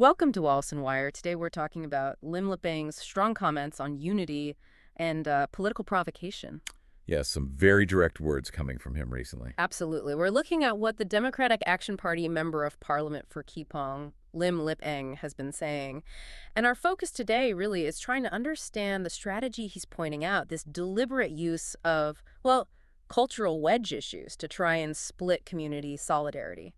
Welcome to Wallace and Wire. Today we're talking about Lim Lip Eng's strong comments on unity and political provocation. Yes, some very direct words coming from him recently. Absolutely. We're looking at what the Democratic Action Party member of Parliament for Kepong, Lim Lip Eng, has been saying. And our focus today really is trying to understand the strategy he's pointing out, this deliberate use of, well, cultural wedge issues to try and split community solidarity.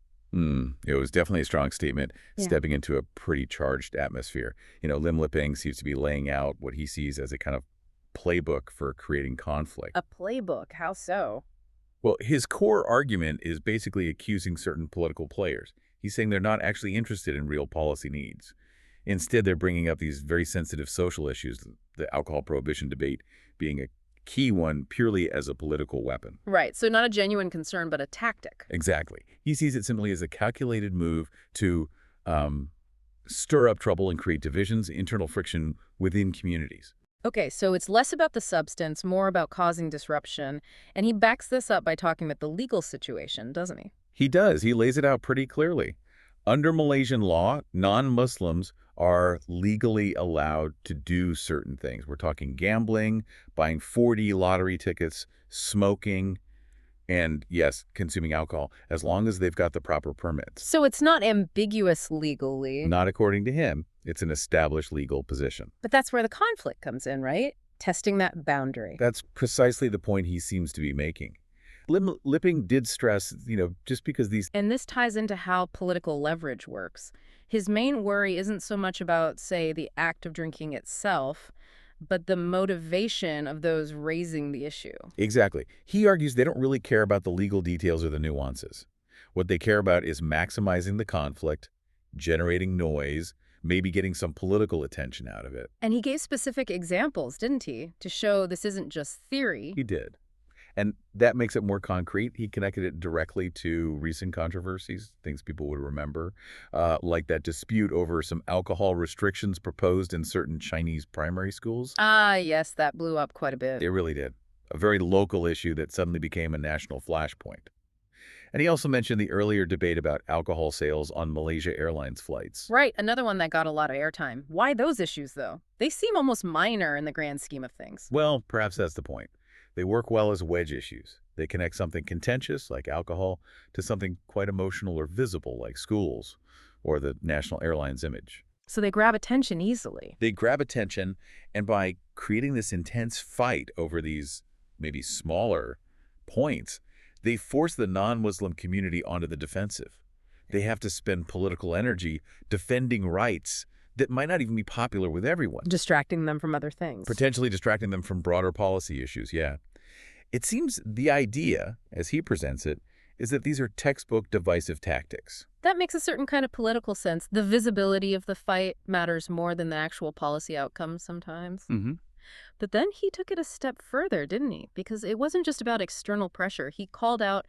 It was definitely a strong statement, Yeah. stepping into a pretty charged atmosphere. Lim Lip Eng seems to be laying out what he sees as a kind of playbook for creating conflict. A playbook, how so? Well, his core argument is basically accusing certain political players. He's saying they're not actually interested in real policy needs. Instead, they're bringing up these very sensitive social issues, the alcohol prohibition debate being a key one purely as a political weapon. Right, so not a genuine concern, but a tactic. Exactly. He sees it simply as a calculated move to stir up trouble and create divisions, internal friction within communities. Okay, so it's less about the substance, more about causing disruption. And he backs this up by talking about the legal situation, doesn't he? He does. He lays it out pretty clearly. Under Malaysian law, non-Muslims are legally allowed to do certain things. We're talking gambling, buying 4D lottery tickets, smoking, and yes, consuming alcohol, as long as they've got the proper permits. So it's not ambiguous legally. Not according to him. It's an established legal position. But that's where the conflict comes in, right? Testing that boundary. That's precisely the point he seems to be making. Lim Lip Eng did stress, just because these... And this ties into how political leverage works. His main worry isn't so much about, say, the act of drinking itself, but the motivation of those raising the issue. Exactly. He argues they don't really care about the legal details or the nuances. What they care about is maximizing the conflict, generating noise, maybe getting some political attention out of it. And he gave specific examples, didn't he, to show this isn't just theory. He did. And that makes it more concrete. He connected it directly to recent controversies, things people would remember, like that dispute over some alcohol restrictions proposed in certain Chinese primary schools. Ah, yes, that blew up quite a bit. It really did. A very local issue that suddenly became a national flashpoint. And he also mentioned the earlier debate about alcohol sales on Malaysia Airlines flights. Right, another one that got a lot of airtime. Why those issues, though? They seem almost minor in the grand scheme of things. Well, perhaps that's the point. They work well as wedge issues. They connect something contentious, like alcohol, to something quite emotional or visible, like schools or the national airlines image. So they grab attention easily. They grab attention, and by creating this intense fight over these maybe smaller points, they force the non-Muslim community onto the defensive. They have to spend political energy defending rights that might not even be popular with everyone. Distracting them from other things. Potentially distracting them from broader policy issues, yeah. It seems the idea, as he presents it, is that these are textbook divisive tactics. That makes a certain kind of political sense. The visibility of the fight matters more than the actual policy outcomes sometimes. But then he took it a step further, didn't he? Because it wasn't just about external pressure. He called out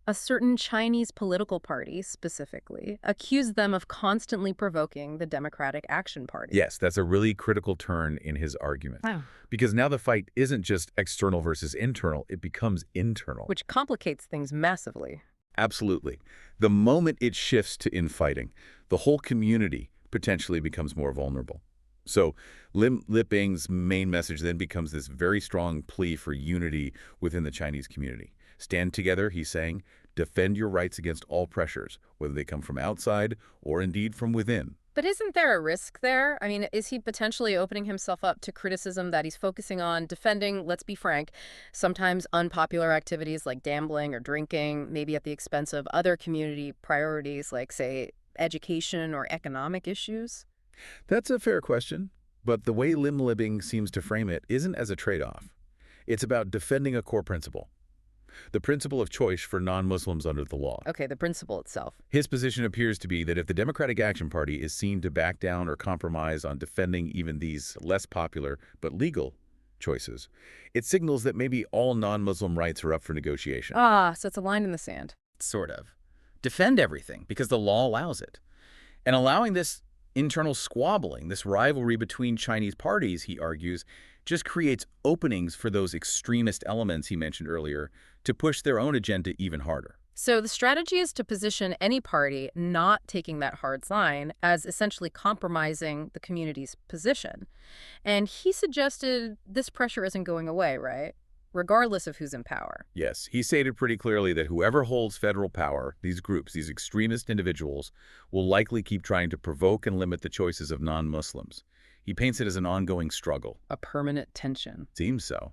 a certain Chinese political party, specifically, accused them of constantly provoking the Democratic Action Party. Yes, that's a really critical turn in his argument. Wow. Because now the fight isn't just external versus internal, it becomes internal. Which complicates things massively. Absolutely. The moment it shifts to infighting, the whole community potentially becomes more vulnerable. So Lim Lip Eng's main message then becomes this very strong plea for unity within the Chinese community. Stand together, he's saying, defend your rights against all pressures, whether they come from outside or indeed from within. But isn't there a risk there? I mean, is he potentially opening himself up to criticism that he's focusing on defending, let's be frank, sometimes unpopular activities like gambling or drinking, maybe at the expense of other community priorities like, say, education or economic issues? That's a fair question, but the way Lim Lip Eng seems to frame it isn't as a trade-off. It's about defending a core principle. The principle of choice for non-Muslims under the law. Okay, the principle itself. His position appears to be that if the Democratic Action Party is seen to back down or compromise on defending even these less popular but legal choices, it signals that maybe all non-Muslim rights are up for negotiation. Ah, so it's a line in the sand. Sort of. Defend everything because the law allows it. And allowing this internal squabbling, this rivalry between Chinese parties, he argues, just creates openings for those extremist elements he mentioned earlier to push their own agenda even harder. So the strategy is to position any party not taking that hard line as essentially compromising the community's position. And he suggested this pressure isn't going away, right? Regardless of who's in power. Yes, he stated pretty clearly that whoever holds federal power, these groups, these extremist individuals, will likely keep trying to provoke and limit the choices of non-Muslims. He paints it as an ongoing struggle. A permanent tension. Seems so.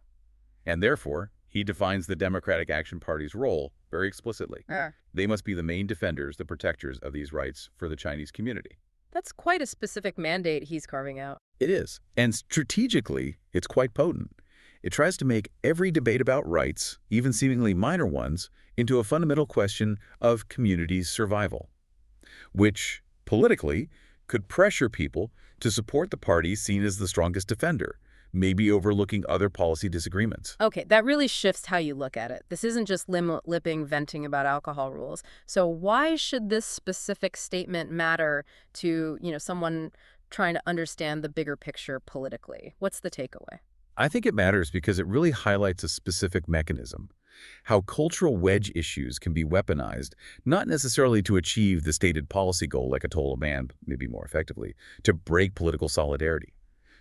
And therefore, he defines the Democratic Action Party's role very explicitly. They must be the main defenders, the protectors of these rights for the Chinese community. That's quite a specific mandate he's carving out. It is. And strategically, it's quite potent. It tries to make every debate about rights, even seemingly minor ones, into a fundamental question of community's survival, which, politically, could pressure people to support the party seen as the strongest defender, maybe overlooking other policy disagreements. Okay, that really shifts how you look at it. This isn't just Lim Lip Eng venting about alcohol rules. So why should this specific statement matter to, someone trying to understand the bigger picture politically? What's the takeaway? I think it matters because it really highlights a specific mechanism, how cultural wedge issues can be weaponized, not necessarily to achieve the stated policy goal like a toll a ban, maybe more effectively, to break political solidarity,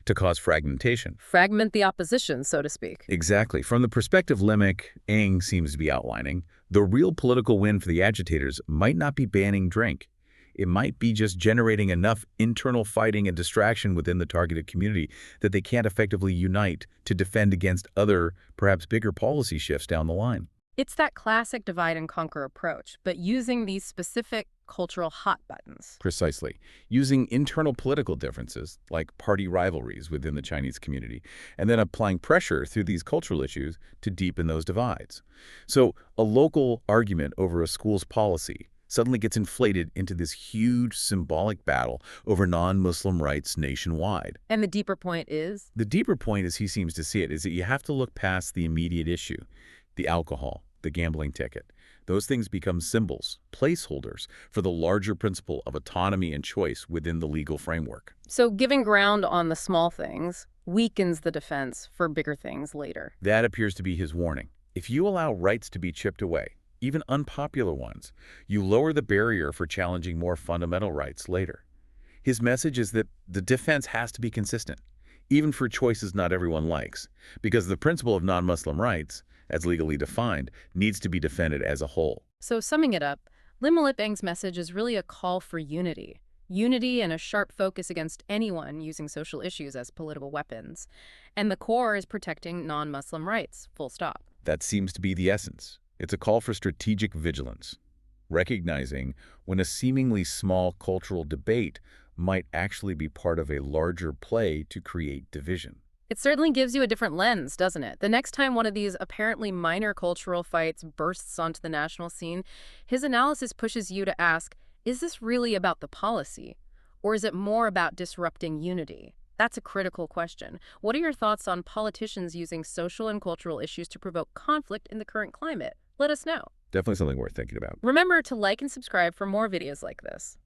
to cause fragmentation. Fragment the opposition, so to speak. Exactly. From the perspective Lim Lip Eng seems to be outlining, the real political win for the agitators might not be banning drink. It might be just generating enough internal fighting and distraction within the targeted community that they can't effectively unite to defend against other, perhaps bigger policy shifts down the line. It's that classic divide and conquer approach, but using these specific cultural hot buttons. Precisely. Using internal political differences, like party rivalries within the Chinese community, and then applying pressure through these cultural issues to deepen those divides. So a local argument over a school's policy suddenly gets inflated into this huge symbolic battle over non-Muslim rights nationwide. And the deeper point is? The deeper point, as he seems to see it, is that you have to look past the immediate issue, the alcohol, the gambling ticket. Those things become symbols, placeholders for the larger principle of autonomy and choice within the legal framework. So giving ground on the small things weakens the defense for bigger things later. That appears to be his warning. If you allow rights to be chipped away, even unpopular ones, you lower the barrier for challenging more fundamental rights later. His message is that the defense has to be consistent, even for choices not everyone likes, because the principle of non-Muslim rights, as legally defined, needs to be defended as a whole. So summing it up, Lim Lip Eng's message is really a call for unity. Unity and a sharp focus against anyone using social issues as political weapons. And the core is protecting non-Muslim rights, full stop. That seems to be the essence. It's a call for strategic vigilance, recognizing when a seemingly small cultural debate might actually be part of a larger play to create division. It certainly gives you a different lens, doesn't it? The next time one of these apparently minor cultural fights bursts onto the national scene, his analysis pushes you to ask, is this really about the policy? Or is it more about disrupting unity? That's a critical question. What are your thoughts on politicians using social and cultural issues to provoke conflict in the current climate? Let us know. Definitely something worth thinking about. Remember to like and subscribe for more videos like this.